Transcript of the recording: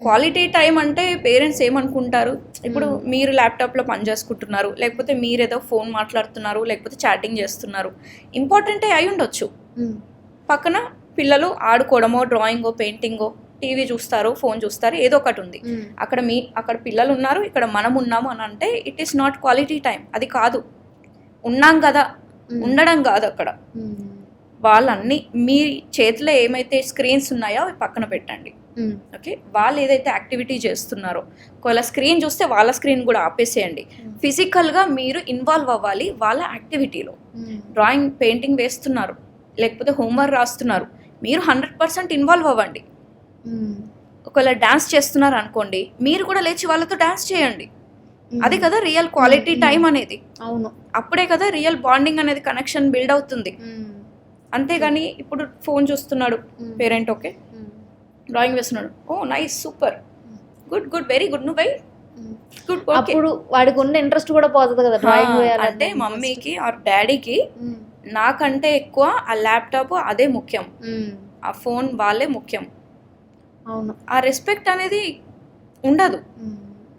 Quality time అంటే parents ఏమనుకుంటారు, ఇప్పుడు మీరు ల్యాప్టాప్లో పని చేసుకుంటున్నారు, లేకపోతే మీరేదో ఫోన్ మాట్లాడుతున్నారు, లేకపోతే చాటింగ్ చేస్తున్నారు, ఇంపార్టెంటే అయి ఉండొచ్చు. పక్కన పిల్లలు ఆడుకోవడమో, డ్రాయింగో, పెయింటింగో, టీవీ చూస్తారు, ఫోన్ చూస్తారు, ఏదో ఒకటి ఉంది. అక్కడ పిల్లలు ఉన్నారు, ఇక్కడ మనం ఉన్నాము అని అంటే it is not quality time. అది కాదు. ఉన్నాం కదా, ఉండడం కాదు అక్కడ. వాళ్ళన్నీ మీ చేతిలో ఏమైతే స్క్రీన్స్ ఉన్నాయో అవి పక్కన పెట్టండి. ఓకే, వాళ్ళు ఏదైతే యాక్టివిటీ చేస్తున్నారో, ఒకవేళ స్క్రీన్ చూస్తే వాళ్ళ స్క్రీన్ కూడా ఆపేసేయండి. ఫిజికల్గా మీరు ఇన్వాల్వ్ అవ్వాలి వాళ్ళ యాక్టివిటీలో. డ్రాయింగ్, పెయింటింగ్ వేస్తున్నారు, లేకపోతే హోంవర్క్ రాస్తున్నారు, మీరు 100% ఇన్వాల్వ్ అవ్వండి. ఒకవేళ డాన్స్ చేస్తున్నారు అనుకోండి, మీరు కూడా లేచి వాళ్ళతో డాన్స్ చేయండి. అదే కదా రియల్ క్వాలిటీ టైం అనేది. అవును, అప్పుడే కదా రియల్ బాండింగ్ అనేది, కనెక్షన్ బిల్డ్ అవుతుంది. అంతేగాని ఇప్పుడు ఫోన్ చూస్తున్నాడు పేరెంట్, ఓకే, డ్రాయింగ్ వేస్తున్నాడు, oh nice, super, good good, very good, నువ్వు వెరీ గుడ్. అప్పుడు వాడికి ఉన్న ఇంట్రెస్ట్ కూడా పోతుంది కదా డ్రాయింగ్ అంటే మమ్మీకి ఆర్ డాడీకి నాకంటే ఎక్కువ ఆ ల్యాప్టాప్ అదే ముఖ్యం, ఆ ఫోన్ వాళ్ళే ముఖ్యం. అవును, ఆ రెస్పెక్ట్ అనేది ఉండదు.